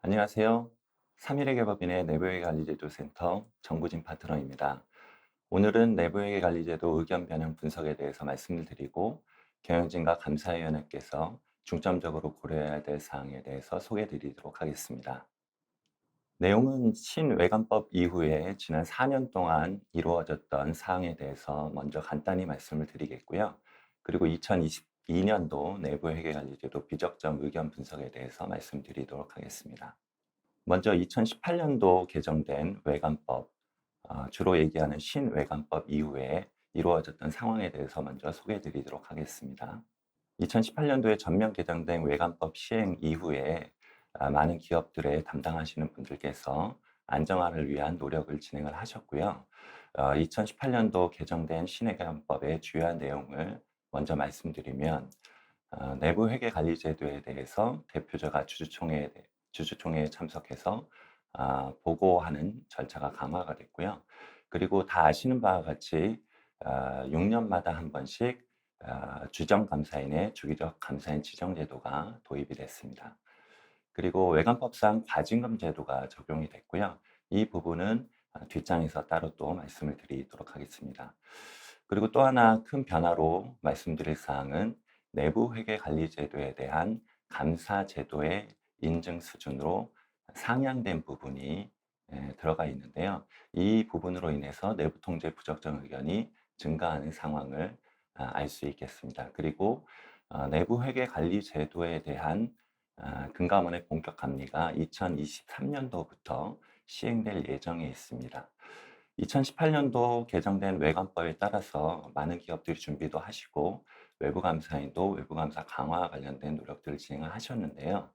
안녕하세요. 3일회계법인의 내부회계관리제도센터 정구진 파트너입니다. 오늘은 내부회계관리제도 의견 변형 분석에 대해서 말씀을 드리고 경영진과 감사위원회께서 중점적으로 고려해야 될 사항에 대해서 소개해 드리도록 하겠습니다. 내용은 신외관법 이후에 지난 4년 동안 이루어졌던 사항에 대해서 먼저 간단히 말씀을 드리겠고요. 그리고 2022년도 내부회계관리제도 비적정 의견 분석에 대해서 말씀드리도록 하겠습니다. 먼저 2018년도 개정된 외관법, 주로 얘기하는 신외관법 이후에 이루어졌던 상황에 대해서 먼저 소개해 드리도록 하겠습니다. 2018년도에 전면 개정된 외관법 시행 이후에 많은 기업들의 담당하시는 분들께서 안정화를 위한 노력을 진행을 하셨고요. 2018년도 개정된 신외관법의 주요한 내용을 먼저 말씀드리면 내부 회계 관리 제도에 대해서 대표자가 주주총회에 참석해서 보고하는 절차가 강화가 됐고요. 그리고 다 아시는 바와 같이 6년마다 한 번씩 주정감사인의 주기적 감사인 지정 제도가 도입이 됐습니다. 그리고 외관법상 과징금 제도가 적용이 됐고요. 이 부분은 뒷장에서 따로 또 말씀을 드리도록 하겠습니다. 그리고 또 하나 큰 변화로 말씀드릴 사항은 내부 회계 관리 제도에 대한 감사 제도의 인증 수준으로 상향된 부분이 들어가 있는데요. 이 부분으로 인해서 내부 통제 부적정 의견이 증가하는 상황을 알 수 있겠습니다. 그리고 내부 회계 관리 제도에 대한 금감원의 본격 감리가 2023년도부터 시행될 예정에 있습니다. 2018년도 개정된 외관법에 따라서 많은 기업들이 준비도 하시고 외부 감사인도 외부 감사 강화 관련된 노력들을 진행을 하셨는데요.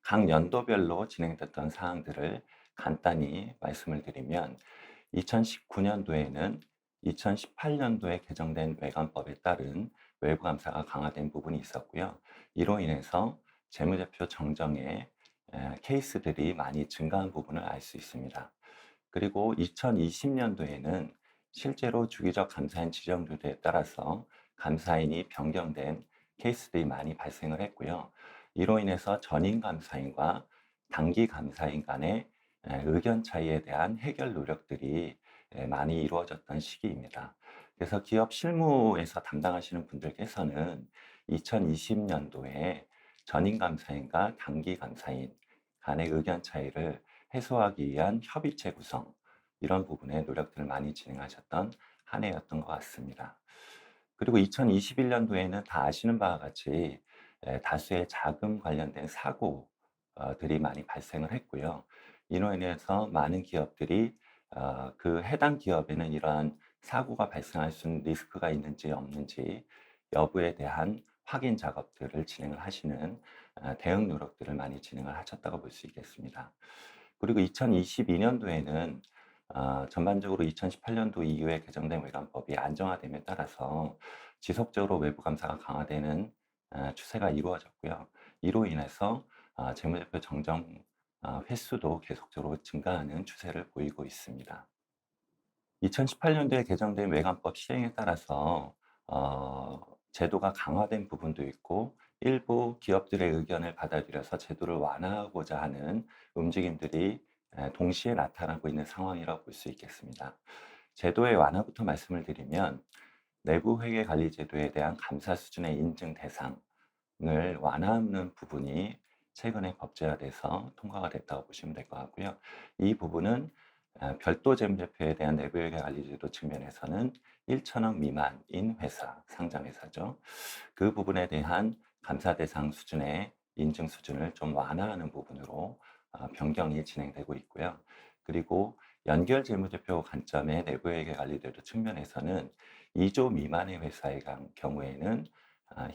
각 연도별로 진행됐던 사항들을 간단히 말씀을 드리면 2019년도에는 2018년도에 개정된 외관법에 따른 외부 감사가 강화된 부분이 있었고요. 이로 인해서 재무제표 정정의 케이스들이 많이 증가한 부분을 알 수 있습니다. 그리고 2020년도에는 실제로 주기적 감사인 지정조례에 따라서 감사인이 변경된 케이스들이 많이 발생을 했고요. 이로 인해서 전임 감사인과 단기 감사인 간의 의견 차이에 대한 해결 노력들이 많이 이루어졌던 시기입니다. 그래서 기업 실무에서 담당하시는 분들께서는 2020년도에 전임 감사인과 단기 감사인 간의 의견 차이를 해소하기 위한 협의체 구성, 이런 부분에 노력들을 많이 진행하셨던 한 해였던 것 같습니다. 그리고 2021년도에는 다 아시는 바와 같이 다수의 자금 관련된 사고들이 많이 발생을 했고요. 이로 인해서 많은 기업들이 그 해당 기업에는 이러한 사고가 발생할 수 있는 리스크가 있는지 없는지 여부에 대한 확인 작업들을 진행을 하시는 대응 노력들을 많이 진행을 하셨다고 볼 수 있겠습니다. 그리고 2022년도에는 전반적으로 2018년도 이후에 개정된 외관법이 안정화됨에 따라서 지속적으로 외부 감사가 강화되는 추세가 이루어졌고요. 이로 인해서 재무제표 정정 횟수도 계속적으로 증가하는 추세를 보이고 있습니다. 2018년도에 개정된 외관법 시행에 따라서 제도가 강화된 부분도 있고 일부 기업들의 의견을 받아들여서 제도를 완화하고자 하는 움직임들이 동시에 나타나고 있는 상황이라고 볼 수 있겠습니다. 제도의 완화부터 말씀을 드리면 내부 회계 관리 제도에 대한 감사 수준의 인증 대상을 완화하는 부분이 최근에 법제화돼서 통과가 됐다고 보시면 될 것 같고요. 이 부분은 별도 재무제표에 대한 내부회계 관리 제도 측면에서는 1천억 미만인 회사, 상장회사죠. 그 부분에 대한 감사 대상 수준의 인증 수준을 좀 완화하는 부분으로 변경이 진행되고 있고요. 그리고 연결 재무제표 관점의 내부회계 관리제도 측면에서는 2조 미만의 회사의 경우에는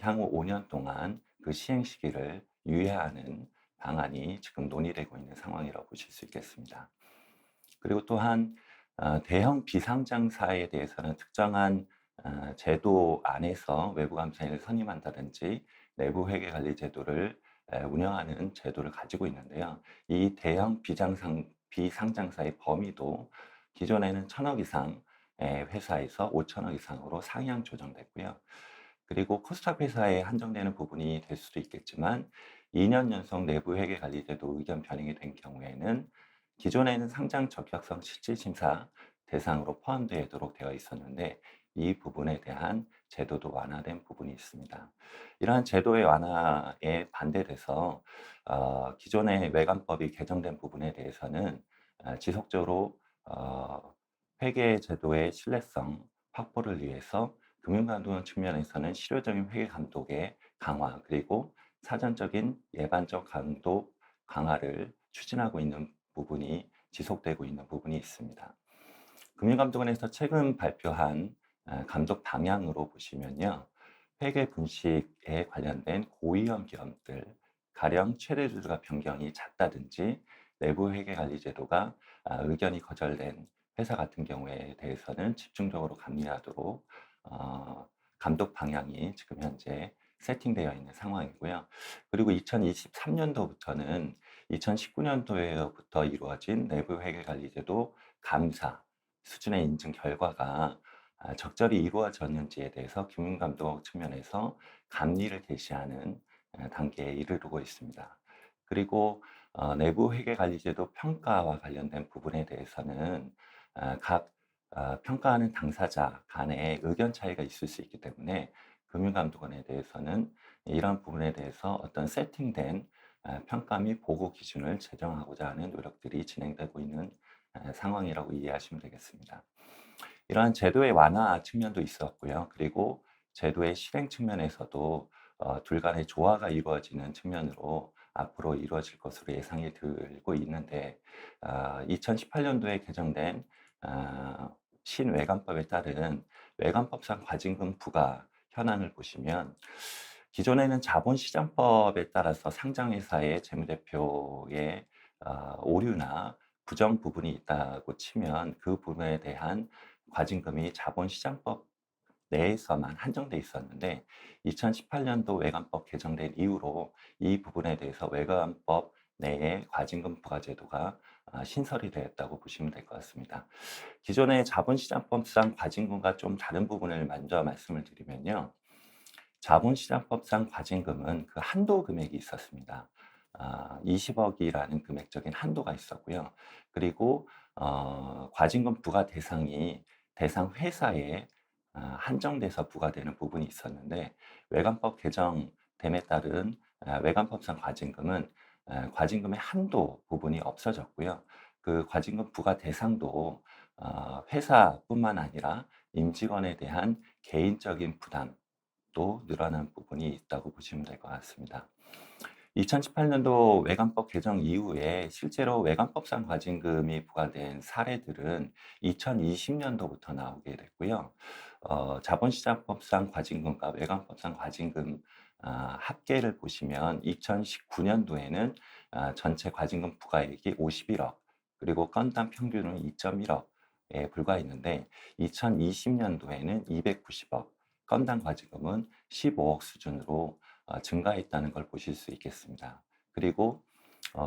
향후 5년 동안 그 시행 시기를 유예하는 방안이 지금 논의되고 있는 상황이라고 보실 수 있겠습니다. 그리고 또한 대형 비상장사에 대해서는 특정한 제도 안에서 외부 감사인을 선임한다든지 내부 회계 관리 제도를 운영하는 제도를 가지고 있는데요. 이 대형 비상장사의 범위도 기존에는 1,000억 이상 회사에서 5천억 이상으로 상향 조정됐고요. 그리고 코스닥 회사에 한정되는 부분이 될 수도 있겠지만 2년 연속 내부 회계 관리제도 의견 변경이 된 경우에는 기존에는 상장 적격성 실질 심사 대상으로 포함되도록 되어 있었는데 이 부분에 대한 제도도 완화된 부분이 있습니다. 이러한 제도의 완화에 반대돼서 기존의 외관법이 개정된 부분에 대해서는 지속적으로 회계 제도의 신뢰성 확보를 위해서 금융감독 측면에서는 실효적인 회계 감독의 강화 그리고 사전적인 예반적 감독 강화를 추진하고 있는 부분이 지속되고 있는 부분이 있습니다. 금융감독원에서 최근 발표한 감독 방향으로 보시면요. 회계 분식에 관련된 고위험 기업들, 가령 최대 주주가 변경이 잦다든지 내부 회계 관리 제도가 의견이 거절된 회사 같은 경우에 대해서는 집중적으로 감리하도록 감독 방향이 지금 현재 세팅되어 있는 상황이고요. 그리고 2023년도부터는 2019년도에부터 이루어진 내부 회계 관리 제도 감사 수준의 인증 결과가 적절히 이루어졌는지에 대해서 금융감독 측면에서 감리를 개시하는 단계에 이르르고 있습니다. 그리고 내부 회계관리제도 평가와 관련된 부분에 대해서는 각 평가하는 당사자 간의 의견 차이가 있을 수 있기 때문에 금융감독원에 대해서는 이런 부분에 대해서 어떤 세팅된 평가 및 보고 기준을 제정하고자 하는 노력들이 진행되고 있는 상황이라고 이해하시면 되겠습니다. 이러한 제도의 완화 측면도 있었고요. 그리고 제도의 실행 측면에서도 둘 간의 조화가 이루어지는 측면으로 앞으로 이루어질 것으로 예상이 들고 있는데 2018년도에 개정된 신외관법에 따른 외관법상 과징금 부과 현황을 보시면 기존에는 자본시장법에 따라서 상장회사의 재무제표에 오류나 부정 부분이 있다고 치면 그 부분에 대한 과징금이 자본시장법 내에서만 한정돼 있었는데 2018년도 외관법 개정된 이후로 이 부분에 대해서 외관법 내에 과징금 부과제도가 신설이 되었다고 보시면 될 것 같습니다. 기존의 자본시장법상 과징금과 좀 다른 부분을 먼저 말씀을 드리면요. 자본시장법상 과징금은 그 한도 금액이 있었습니다. 20억이라는 금액적인 한도가 있었고요. 그리고 과징금 부과 대상이 대상 회사에 한정돼서 부과되는 부분이 있었는데 외관법 개정됨에 따른 외관법상 과징금은 과징금의 한도 부분이 없어졌고요. 그 과징금 부과 대상도 회사뿐만 아니라 임직원에 대한 개인적인 부담도 늘어난 부분이 있다고 보시면 될 것 같습니다. 2018년도 외관법 개정 이후에 실제로 외관법상 과징금이 부과된 사례들은 2020년도부터 나오게 됐고요. 자본시장법상 과징금과 외관법상 과징금 합계를 보시면 2019년도에는 전체 과징금 부과액이 51억, 그리고 건당 평균은 2.1억에 불과했는데 2020년도에는 290억, 건당 과징금은 15억 수준으로 증가했다는 걸 보실 수 있겠습니다. 그리고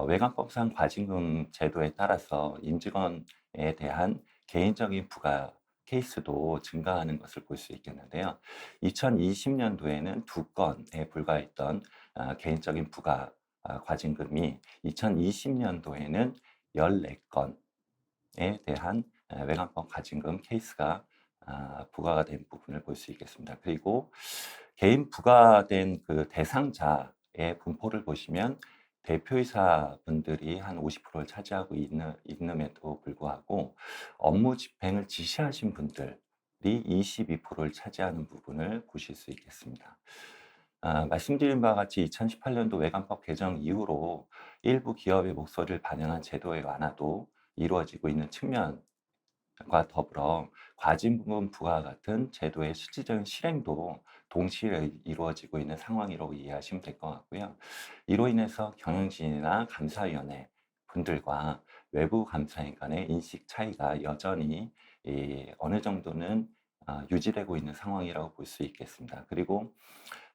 외관법상 과징금 제도에 따라서 임직원에 대한 개인적인 부가 케이스도 증가하는 것을 볼 수 있겠는데요. 2020년도에는 2건에 불과했던 개인적인 부가 과징금이 2020년도에는 14건에 대한 외관법 과징금 케이스가 부과가 된 부분을 볼 수 있겠습니다. 그리고 개인 부과된 그 대상자의 분포를 보시면 대표이사 분들이 한 50%를 차지하고 있음에도 불구하고 업무 집행을 지시하신 분들이 22%를 차지하는 부분을 보실 수 있겠습니다. 말씀드린 바와 같이 2018년도 외관법 개정 이후로 일부 기업의 목소리를 반영한 제도의 완화도 이루어지고 있는 측면과 더불어 과징금 부과 같은 제도의 실질적인 실행도 동시에 이루어지고 있는 상황이라고 이해하시면 될 것 같고요. 이로 인해서 경영진이나 감사위원회 분들과 외부 감사인 간의 인식 차이가 여전히 어느 정도는 유지되고 있는 상황이라고 볼 수 있겠습니다. 그리고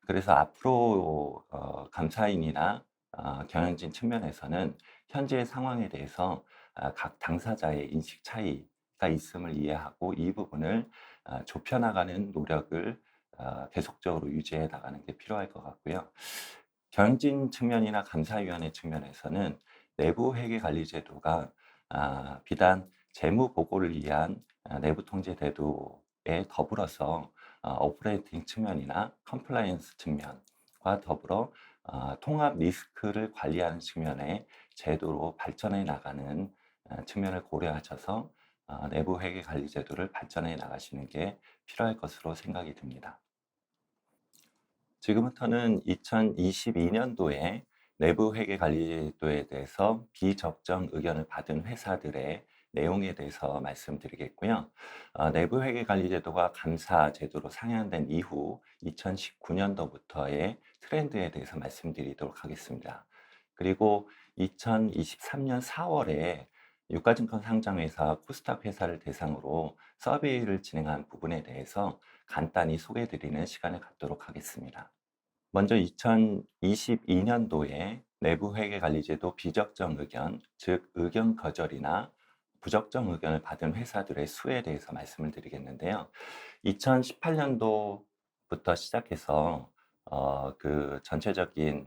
그래서 앞으로 감사인이나 경영진 측면에서는 현재의 상황에 대해서 각 당사자의 인식 차이가 있음을 이해하고 이 부분을 좁혀나가는 노력을 계속적으로 유지해 나가는 게 필요할 것 같고요. 경영진 측면이나 감사위원회 측면에서는 내부 회계 관리 제도가 비단 재무 보고를 위한 내부 통제 제도에 더불어서 오퍼레이팅 측면이나 컴플라이언스 측면과 더불어 통합 리스크를 관리하는 측면의 제도로 발전해 나가는 측면을 고려하셔서 내부 회계 관리 제도를 발전해 나가시는 게 필요할 것으로 생각이 듭니다. 지금부터는 2022년도에 내부 회계 관리제도에 대해서 비적정 의견을 받은 회사들의 내용에 대해서 말씀드리겠고요. 내부 회계 관리제도가 감사 제도로 상향된 이후 2019년도부터의 트렌드에 대해서 말씀드리도록 하겠습니다. 그리고 2023년 4월에 유가증권 상장회사 코스닥 회사를 대상으로 서베이를 진행한 부분에 대해서 간단히 소개해드리는 시간을 갖도록 하겠습니다. 먼저 2022년도에 내부 회계관리제도 비적정 의견, 즉 의견 거절이나 부적정 의견을 받은 회사들의 수에 대해서 말씀을 드리겠는데요. 2018년도부터 시작해서 그 전체적인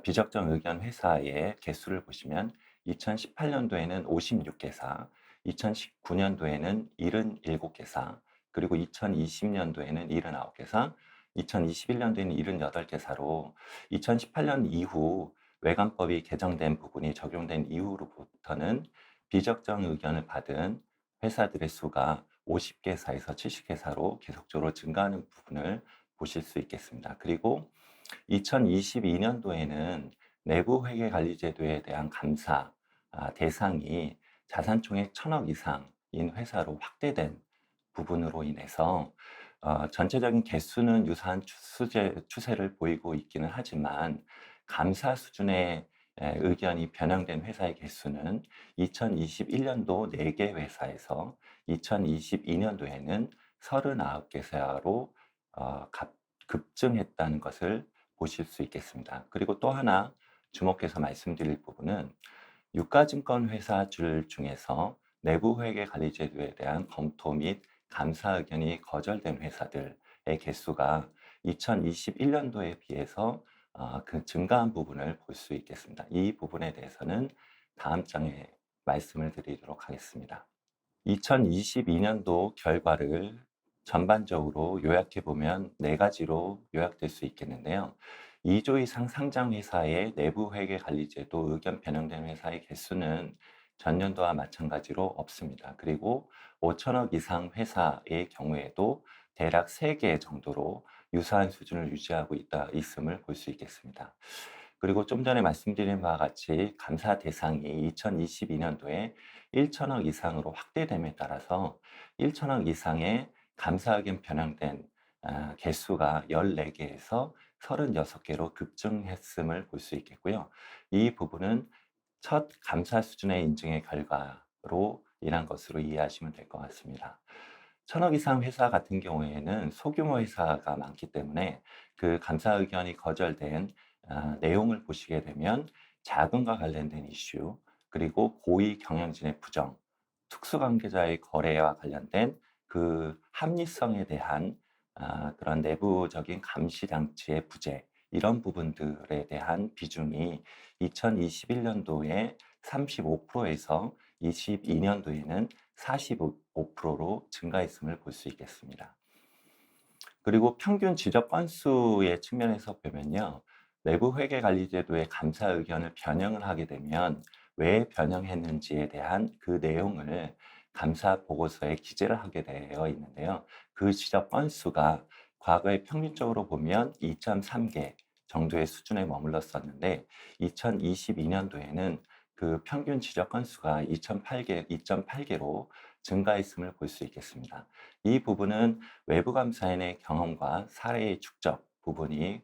비적정 의견 회사의 개수를 보시면 2018년도에는 56개사, 2019년도에는 77개사, 그리고 2020년도에는 79개사, 2021년도에는 78개사로 2018년 이후 외관법이 개정된 부분이 적용된 이후로부터는 비적정 의견을 받은 회사들의 수가 50개사에서 70개사로 계속적으로 증가하는 부분을 보실 수 있겠습니다. 그리고 2022년도에는 내부 회계 관리 제도에 대한 감사 대상이 자산총액 1,000억 이상인 회사로 확대된 부분으로 인해서 전체적인 개수는 유사한 추세를 보이고 있기는 하지만 감사 수준의 의견이 변형된 회사의 개수는 2021년도 4개 회사에서 2022년도에는 39개사로 급증했다는 것을 보실 수 있겠습니다. 그리고 또 하나 주목해서 말씀드릴 부분은 유가증권 회사들 중에서 내부 회계 관리 제도에 대한 검토 및 감사 의견이 거절된 회사들의 개수가 2021년도에 비해서 그 증가한 부분을 볼 수 있겠습니다. 이 부분에 대해서는 다음 장에 말씀을 드리도록 하겠습니다. 2022년도 결과를 전반적으로 요약해 보면 4가지로 요약될 수 있겠는데요. 2조 이상 상장 회사의 내부 회계 관리 제도 의견 변형된 회사의 개수는 전년도와 마찬가지로 없습니다. 그리고 5천억 이상 회사의 경우에도 대략 3개 정도로 유사한 수준을 유지하고 있음을 볼 수 있겠습니다. 그리고 좀 전에 말씀드린 바와 같이 감사 대상이 2022년도에 1천억 이상으로 확대됨에 따라서 1천억 이상의 감사 의견 변형된 개수가 14개에서 36개로 급증했음을 볼 수 있겠고요. 이 부분은 첫 감사 수준의 인증의 결과로 인한 것으로 이해하시면 될 것 같습니다. 1,000억 이상 회사 같은 경우에는 소규모 회사가 많기 때문에 그 감사 의견이 거절된 내용을 보시게 되면 자금과 관련된 이슈, 그리고 고위 경영진의 부정, 특수관계자의 거래와 관련된 그 합리성에 대한 그런 내부적인 감시 장치의 부재, 이런 부분들에 대한 비중이 2021년도에 35%에서 22년도에는 45%로 증가했음을 볼 수 있겠습니다. 그리고 평균 지적 건수의 측면에서 보면요. 내부 회계 관리 제도의 감사 의견을 변형을 하게 되면 왜 변형했는지에 대한 그 내용을 감사 보고서에 기재를 하게 되어 있는데요. 그 지적 건수가 과거에 평균적으로 보면 2.3개 정도의 수준에 머물렀었는데 2022년도에는 그 평균 지적 건수가 2.8개로 증가했음을 볼 수 있겠습니다. 이 부분은 외부 감사인의 경험과 사례의 축적 부분이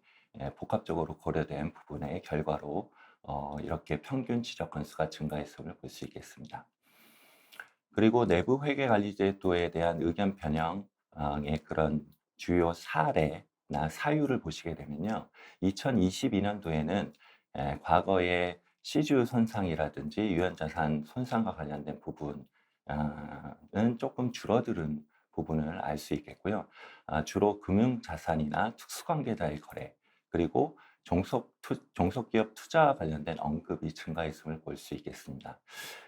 복합적으로 고려된 부분의 결과로 이렇게 평균 지적 건수가 증가했음을 볼 수 있겠습니다. 그리고 내부 회계 관리 제도에 대한 의견 변형의 그런 주요 사례나 사유를 보시게 되면요. 2022년도에는 과거의 시주 손상이라든지 유연자산 손상과 관련된 부분은 조금 줄어드는 부분을 알 수 있겠고요. 주로 금융자산이나 특수관계자의 거래, 그리고 종속기업 투자와 관련된 언급이 증가했음을 볼 수 있겠습니다.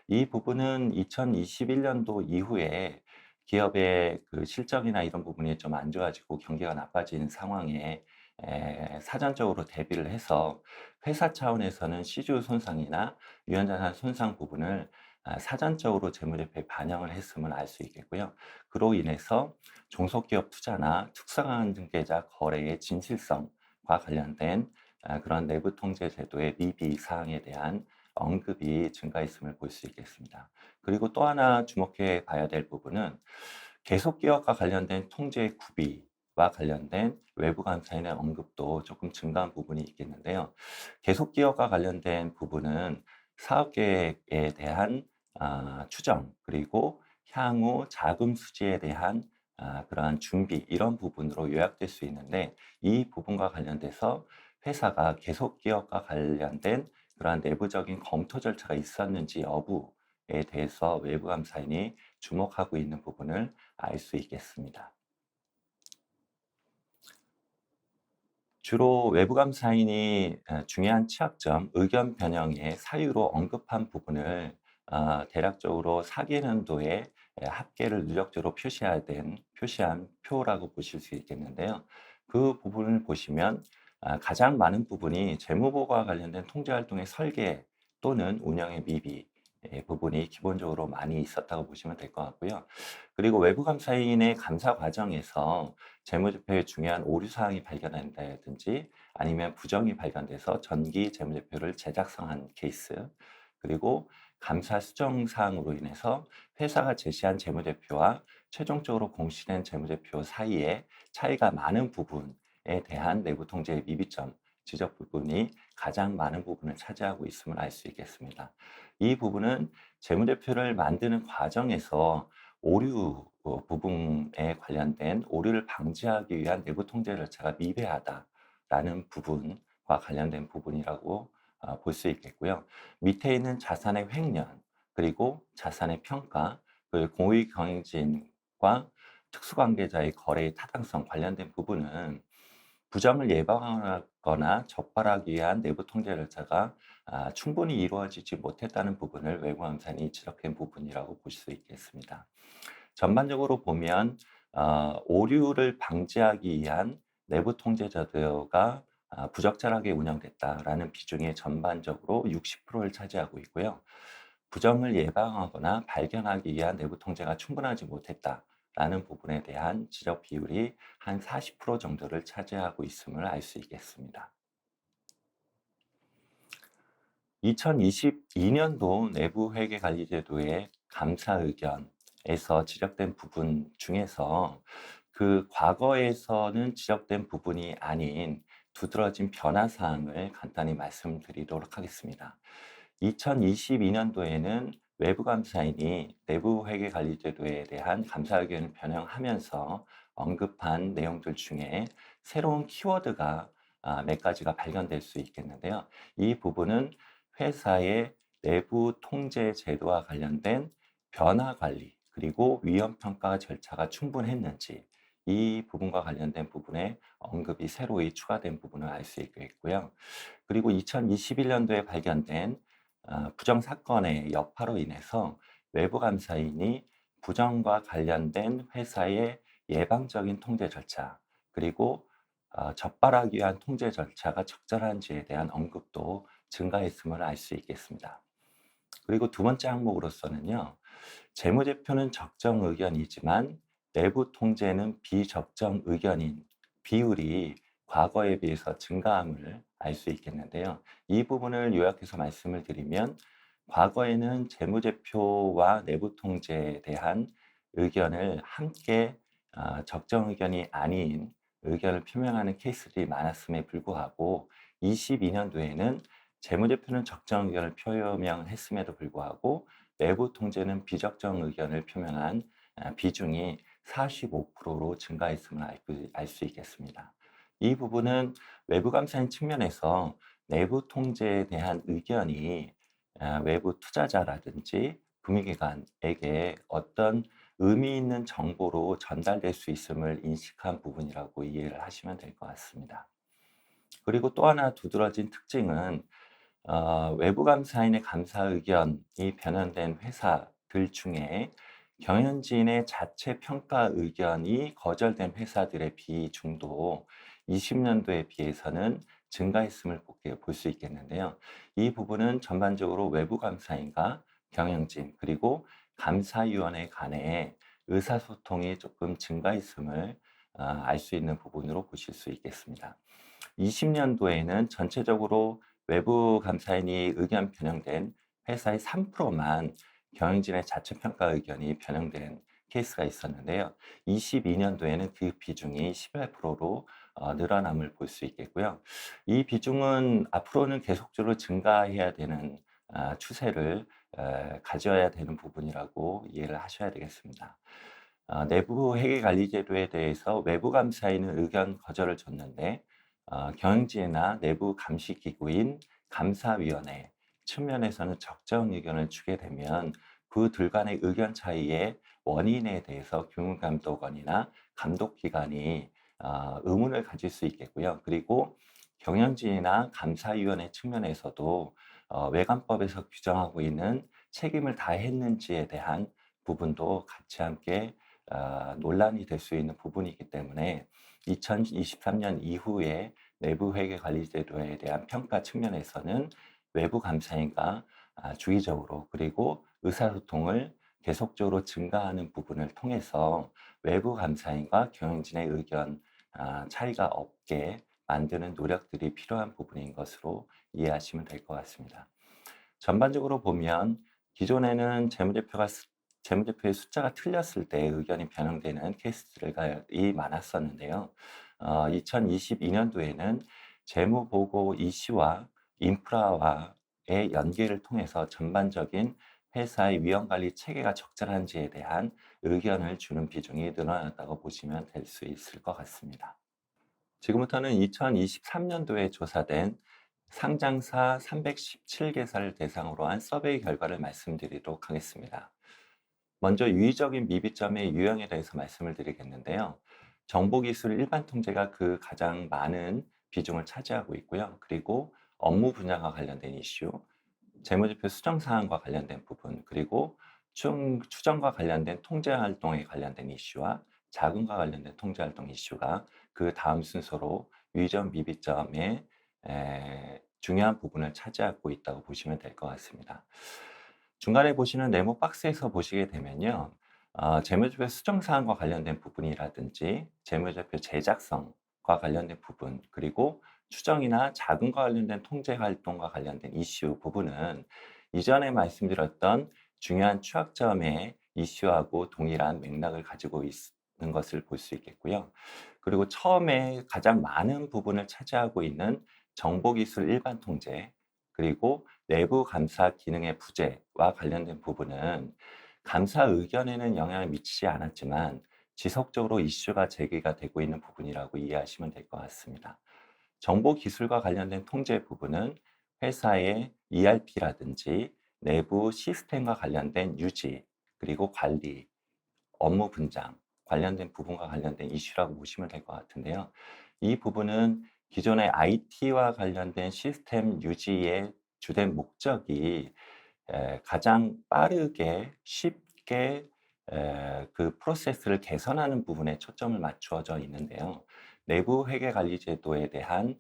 이 부분은 2021년도 이후에 기업의 그 실적이나 이런 부분이 좀 안 좋아지고 경기가 나빠지는 상황에 사전적으로 대비를 해서 회사 차원에서는 시주 손상이나 유연자산 손상 부분을 사전적으로 재무제표에 반영을 했음을 알 수 있겠고요. 그로 인해서 종속기업 투자나 특수관계자 거래의 진실성과 관련된 그런 내부 통제 제도의 미비 사항에 대한 언급이 증가했음을 볼 수 있겠습니다. 그리고 또 하나 주목해 봐야 될 부분은 계속 기업과 관련된 통제 구비와 관련된 외부 감사인의 언급도 조금 증가한 부분이 있겠는데요. 계속 기업과 관련된 부분은 사업 계획에 대한 추정, 그리고 향후 자금 수지에 대한 그러한 준비, 이런 부분으로 요약될 수 있는데, 이 부분과 관련돼서 회사가 계속 기업과 관련된 그러한 내부적인 검토 절차가 있었는지 여부에 대해서 외부 감사인이 주목하고 있는 부분을 알 수 있겠습니다. 주로 외부 감사인이 중요한 취약점, 의견 변형의 사유로 언급한 부분을 대략적으로 4개년도에 합계를 누적적으로 표시한 표라고 보실 수 있겠는데요. 그 부분을 보시면 가장 많은 부분이 재무보고와 관련된 통제활동의 설계 또는 운영의 미비 부분이 기본적으로 많이 있었다고 보시면 될 것 같고요. 그리고 외부 감사인의 감사 과정에서 재무제표에 중요한 오류 사항이 발견된다든지, 아니면 부정이 발견돼서 전기 재무제표를 재작성한 케이스, 그리고 감사 수정 사항으로 인해서 회사가 제시한 재무제표와 최종적으로 공시된 재무제표 사이에 차이가 많은 부분에 대한 내부 통제의 미비점 지적 부분이 가장 많은 부분을 차지하고 있음을 알 수 있겠습니다. 이 부분은 재무제표를 만드는 과정에서 오류 부분에 관련된 오류를 방지하기 위한 내부 통제 절차가 미비하다라는 부분과 관련된 부분이라고 볼 수 있겠고요. 밑에 있는 자산의 횡령, 그리고 자산의 평가, 그리고 공익경영진과 특수관계자의 거래의 타당성 관련된 부분은 부정을 예방하거나 적발하기 위한 내부 통제 절차가 충분히 이루어지지 못했다는 부분을 외부감사인이 지적한 부분이라고 볼 수 있겠습니다. 전반적으로 보면 오류를 방지하기 위한 내부 통제 제도가 부적절하게 운영됐다라는 비중이 전반적으로 60%를 차지하고 있고요. 부정을 예방하거나 발견하기 위한 내부 통제가 충분하지 못했다라는 부분에 대한 지적 비율이 한 40% 정도를 차지하고 있음을 알 수 있겠습니다. 2022년도 내부회계관리제도의 감사 의견에서 지적된 부분 중에서 그 과거에서는 지적된 부분이 아닌 두드러진 변화 사항을 간단히 말씀드리도록 하겠습니다. 2022년도에는 외부 감사인이 내부회계관리제도에 대한 감사 의견을 변형하면서 언급한 내용들 중에 새로운 키워드가 몇 가지가 발견될 수 있겠는데요. 이 부분은 회사의 내부 통제 제도와 관련된 변화 관리, 그리고 위험 평가 절차가 충분했는지, 이 부분과 관련된 부분에 언급이 새로이 추가된 부분을 알 수 있겠고요. 그리고 2021년도에 발견된 부정 사건의 여파로 인해서 외부 감사인이 부정과 관련된 회사의 예방적인 통제 절차, 그리고 적발하기 위한 통제 절차가 적절한지에 대한 언급도 증가했음을 알 수 있겠습니다. 그리고 두 번째 항목으로서는요, 재무제표는 적정 의견이지만 내부 통제는 비적정 의견인 비율이 과거에 비해서 증가함을 알 수 있겠는데요. 이 부분을 요약해서 말씀을 드리면, 과거에는 재무제표와 내부 통제에 대한 의견을 함께 적정 의견이 아닌 의견을 표명하는 케이스들이 많았음에 불구하고, 22년도에는 재무제표는 적정 의견을 표명했음에도 불구하고 내부 통제는 비적정 의견을 표명한 비중이 45%로 증가했음을 알 수 있겠습니다. 이 부분은 외부 감사인 측면에서 내부 통제에 대한 의견이 외부 투자자라든지 금융기관에게 어떤 의미 있는 정보로 전달될 수 있음을 인식한 부분이라고 이해를 하시면 될 것 같습니다. 그리고 또 하나 두드러진 특징은 외부 감사인의 감사 의견이 변환된 회사들 중에 경영진의 자체 평가 의견이 거절된 회사들의 비중도 20년도에 비해서는 증가했음을 볼 수 있겠는데요. 이 부분은 전반적으로 외부 감사인과 경영진 그리고 감사위원회 간의 의사소통이 조금 증가했음을 알 수 있는 부분으로 보실 수 있겠습니다. 20년도에는 전체적으로 외부 감사인이 의견 변형된 회사의 3%만 경영진의 자체 평가 의견이 변형된 케이스가 있었는데요. 22년도에는 그 비중이 18%로 늘어남을 볼 수 있겠고요. 이 비중은 앞으로는 계속적으로 증가해야 되는 추세를 가져야 되는 부분이라고 이해를 하셔야 되겠습니다. 내부 회계 관리 제도에 대해서 외부 감사인은 의견 거절을 줬는데 경영진이나 내부 감시 기구인 감사위원회 측면에서는 적정 의견을 주게 되면 그 둘 간의 의견 차이의 원인에 대해서 교육감독원이나 감독기관이 의문을 가질 수 있겠고요. 그리고 경영진이나 감사위원회 측면에서도 외관법에서 규정하고 있는 책임을 다했는지에 대한 부분도 같이 함께 논란이 될 수 있는 부분이기 때문에 2023년 이후에 내부 회계 관리 제도에 대한 평가 측면에서는 외부 감사인과 주기적으로 그리고 의사소통을 계속적으로 증가하는 부분을 통해서 외부 감사인과 경영진의 의견 차이가 없게 만드는 노력들이 필요한 부분인 것으로 이해하시면 될 것 같습니다. 전반적으로 보면 기존에는 재무제표의 숫자가 틀렸을 때 의견이 변형되는 케이스들이 많았었는데요. 2022년도에는 재무보고 이슈와 인프라와의 연계를 통해서 전반적인 회사의 위험관리 체계가 적절한지에 대한 의견을 주는 비중이 늘어났다고 보시면 될 수 있을 것 같습니다. 지금부터는 2023년도에 조사된 상장사 317개사를 대상으로 한 서베이 결과를 말씀드리도록 하겠습니다. 먼저 유의적인 미비점의 유형에 대해서 말씀을 드리겠는데요. 정보기술 일반 통제가 그 가장 많은 비중을 차지하고 있고요. 그리고 업무 분야와 관련된 이슈, 재무제표 수정 사항과 관련된 부분, 그리고 추정과 관련된 통제 활동에 관련된 이슈와 자금과 관련된 통제 활동 이슈가 그 다음 순서로 유의점 미비점의 중요한 부분을 차지하고 있다고 보시면 될 것 같습니다. 중간에 보시는 네모 박스에서 보시게 되면요. 재무제표 수정 사항과 관련된 부분이라든지 재무제표 제작성과 관련된 부분 그리고 추정이나 자금과 관련된 통제 활동과 관련된 이슈 부분은 이전에 말씀드렸던 중요한 취약점의 이슈하고 동일한 맥락을 가지고 있는 것을 볼 수 있겠고요. 그리고 처음에 가장 많은 부분을 차지하고 있는 정보기술 일반 통제 그리고 내부 감사 기능의 부재와 관련된 부분은 감사 의견에는 영향을 미치지 않았지만 지속적으로 이슈가 제기가 되고 있는 부분이라고 이해하시면 될 것 같습니다. 정보 기술과 관련된 통제 부분은 회사의 ERP라든지 내부 시스템과 관련된 유지, 그리고 관리, 업무 분장 관련된 부분과 관련된 이슈라고 보시면 될 것 같은데요. 이 부분은 기존의 IT와 관련된 시스템 유지의 주된 목적이 가장 빠르게 쉽게 그 프로세스를 개선하는 부분에 초점을 맞추어져 있는데요. 내부 회계 관리 제도에 대한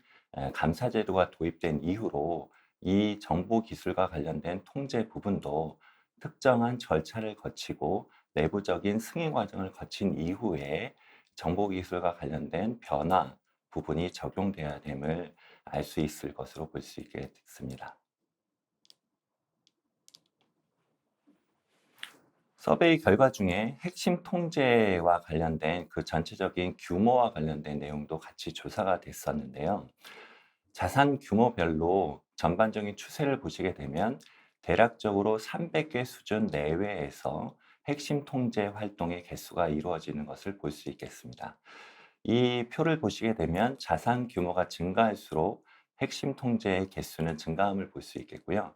감사 제도가 도입된 이후로 이 정보 기술과 관련된 통제 부분도 특정한 절차를 거치고 내부적인 승인 과정을 거친 이후에 정보 기술과 관련된 변화 부분이 적용돼야 됨을 알 수 있을 것으로 볼 수 있겠습니다. 서베이 결과 중에 핵심 통제와 관련된 그 전체적인 규모와 관련된 내용도 같이 조사가 됐었는데요. 자산 규모별로 전반적인 추세를 보시게 되면 대략적으로 300개 수준 내외에서 핵심 통제 활동의 개수가 이루어지는 것을 볼 수 있겠습니다. 이 표를 보시게 되면 자산 규모가 증가할수록 핵심 통제의 개수는 증가함을 볼 수 있겠고요.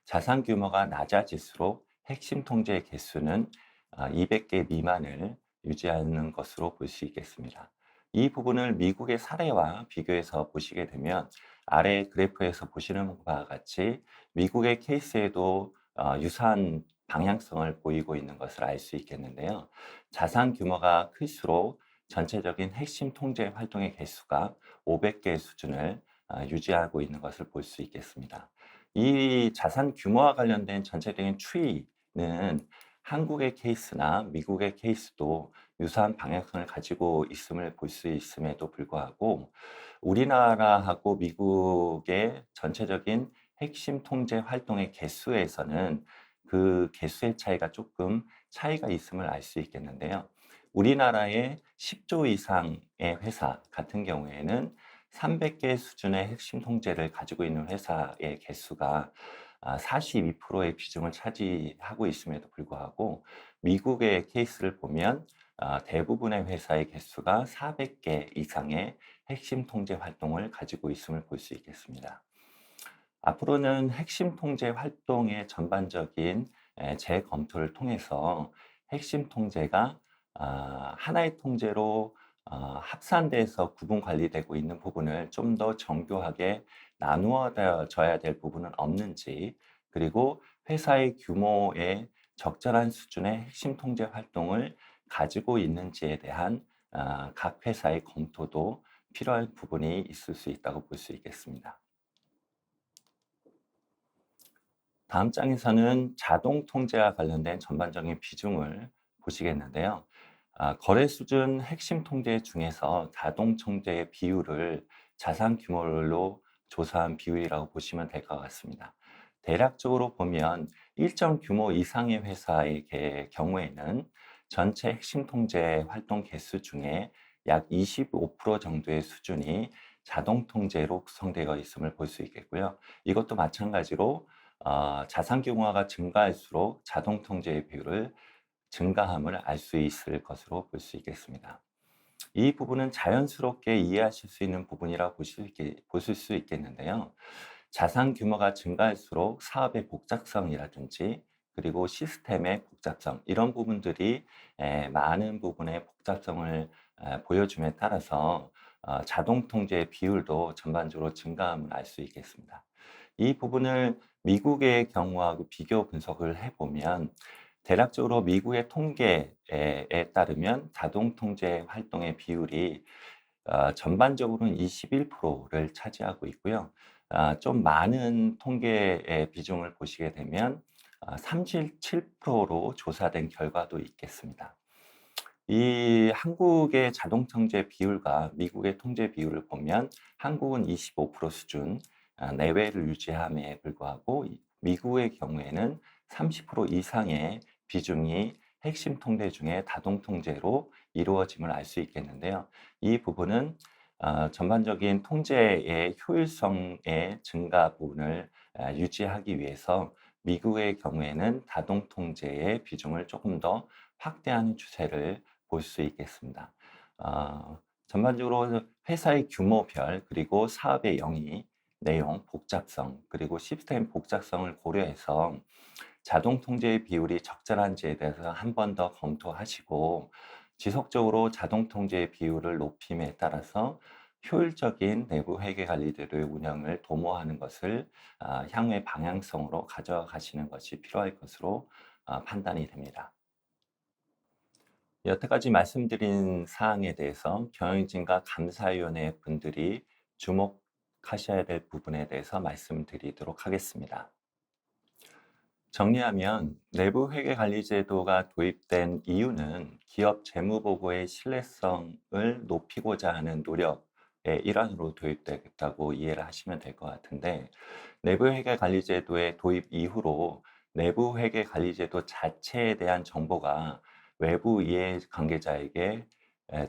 자산 규모가 낮아질수록 핵심 통제의 개수는 200개 미만을 유지하는 것으로 볼 수 있겠습니다. 이 부분을 미국의 사례와 비교해서 보시게 되면 아래 그래프에서 보시는 바와 같이 미국의 케이스에도 유사한 방향성을 보이고 있는 것을 알 수 있겠는데요. 자산 규모가 클수록 전체적인 핵심 통제 활동의 개수가 500개 수준을 유지하고 있는 것을 볼 수 있겠습니다. 이 자산 규모와 관련된 전체적인 추이는 한국의 케이스나 미국의 케이스도 유사한 방향성을 가지고 있음을 볼 수 있음에도 불구하고 우리나라하고 미국의 전체적인 핵심 통제 활동의 개수에서는 그 개수의 차이가 조금 차이가 있음을 알 수 있겠는데요. 우리나라의 10조 이상의 회사 같은 경우에는 300개 수준의 핵심 통제를 가지고 있는 회사의 개수가 42%의 비중을 차지하고 있음에도 불구하고 미국의 케이스를 보면 대부분의 회사의 개수가 400개 이상의 핵심 통제 활동을 가지고 있음을 볼 수 있겠습니다. 앞으로는 핵심 통제 활동의 전반적인 재검토를 통해서 핵심 통제가 하나의 통제로 합산돼서 구분 관리되고 있는 부분을 좀 더 정교하게 나누어져야 될 부분은 없는지, 그리고 회사의 규모에 적절한 수준의 핵심 통제 활동을 가지고 있는지에 대한 각 회사의 검토도 필요할 부분이 있을 수 있다고 볼 수 있겠습니다. 다음 장에서는 자동 통제와 관련된 전반적인 비중을 보시겠는데요. 거래 수준 핵심 통제 중에서 자동 통제의 비율을 자산 규모로 조사한 비율이라고 보시면 될 것 같습니다. 대략적으로 보면 일정 규모 이상의 회사의 경우에는 전체 핵심 통제 활동 개수 중에 약 25% 정도의 수준이 자동 통제로 구성되어 있음을 볼 수 있겠고요. 이것도 마찬가지로 자산 규모가 증가할수록 자동 통제의 비율을 증가함을 알 수 있을 것으로 볼 수 있겠습니다. 이 부분은 자연스럽게 이해하실 수 있는 부분이라고 보실 수 있겠는데요. 자산 규모가 증가할수록 사업의 복잡성이라든지 그리고 시스템의 복잡성 이런 부분들이 많은 부분의 복잡성을 보여줌에 따라서 자동 통제의 비율도 전반적으로 증가함을 알 수 있겠습니다. 이 부분을 미국의 경우하고 비교 분석을 해보면 대략적으로 미국의 통계에 따르면 자동 통제 활동의 비율이 전반적으로는 21%를 차지하고 있고요. 좀 많은 통계의 비중을 보시게 되면 37%로 조사된 결과도 있겠습니다. 이 한국의 자동 통제 비율과 미국의 통제 비율을 보면 한국은 25% 수준 내외를 유지함에 불구하고 미국의 경우에는 30% 이상의 비중이 핵심 통제 중에 다동 통제로 이루어짐을 알 수 있겠는데요. 이 부분은 전반적인 통제의 효율성의 증가 부분을 유지하기 위해서 미국의 경우에는 다동 통제의 비중을 조금 더 확대하는 추세를 볼 수 있겠습니다. 전반적으로 회사의 규모별 그리고 사업의 영위, 내용, 복잡성 그리고 시스템 복잡성을 고려해서 자동 통제의 비율이 적절한지에 대해서 한 번 더 검토하시고 지속적으로 자동 통제의 비율을 높임에 따라서 효율적인 내부 회계 관리들의 운영을 도모하는 것을 향후의 방향성으로 가져가시는 것이 필요할 것으로 판단이 됩니다. 여태까지 말씀드린 사항에 대해서 경영진과 감사위원회 분들이 주목하셔야 될 부분에 대해서 말씀드리도록 하겠습니다. 정리하면 내부 회계 관리 제도가 도입된 이유는 기업 재무 보고의 신뢰성을 높이고자 하는 노력의 일환으로 도입되겠다고 이해를 하시면 될 것 같은데, 내부 회계 관리 제도의 도입 이후로 내부 회계 관리 제도 자체에 대한 정보가 외부 이해 관계자에게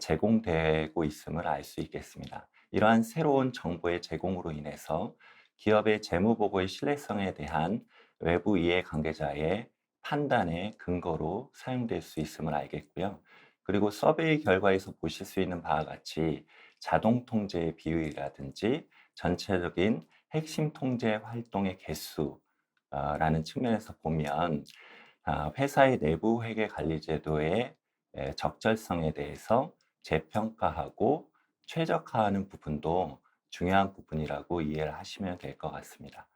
제공되고 있음을 알 수 있겠습니다. 이러한 새로운 정보의 제공으로 인해서 기업의 재무 보고의 신뢰성에 대한 외부 이해 관계자의 판단의 근거로 사용될 수 있음을 알겠고요. 그리고 서베이 결과에서 보실 수 있는 바와 같이 자동 통제의 비율이라든지 전체적인 핵심 통제 활동의 개수라는 측면에서 보면 회사의 내부 회계 관리 제도의 적절성에 대해서 재평가하고 최적화하는 부분도 중요한 부분이라고 이해를 하시면 될 것 같습니다.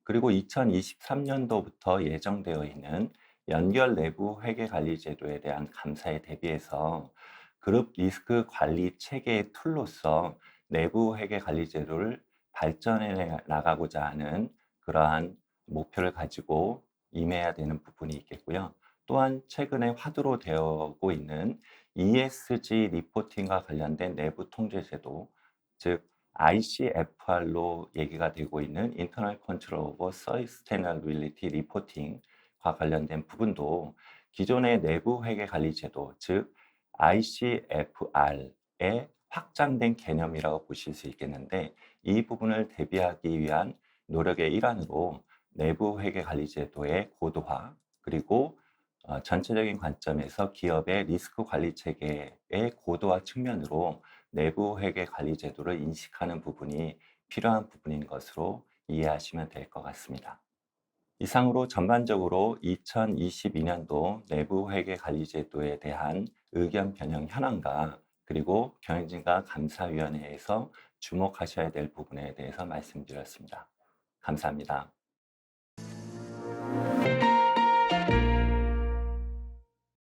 그리고 2023년도부터 예정되어 있는 연결 내부 회계 관리 제도에 대한 감사에 대비해서 그룹 리스크 관리 체계의 툴로서 내부 회계 관리 제도를 발전해 나가고자 하는 그러한 목표를 가지고 임해야 되는 부분이 있겠고요. 또한 최근에 화두로 되고 있는 ESG 리포팅과 관련된 내부 통제 제도, 즉 ICFR로 얘기가 되고 있는 Internal Control over Sustainability Reporting과 관련된 부분도 기존의 내부 회계 관리 제도, 즉 ICFR의 확장된 개념이라고 보실 수 있겠는데, 이 부분을 대비하기 위한 노력의 일환으로 내부 회계 관리 제도의 고도화, 그리고 전체적인 관점에서 기업의 리스크 관리 체계의 고도화 측면으로 내부 회계 관리 제도를 인식하는 부분이 필요한 부분인 것으로 이해하시면 될 것 같습니다. 이상으로 전반적으로 2022년도 내부 회계 관리 제도에 대한 의견 변형 현황과 그리고 경영진과 감사위원회에서 주목하셔야 될 부분에 대해서 말씀드렸습니다. 감사합니다.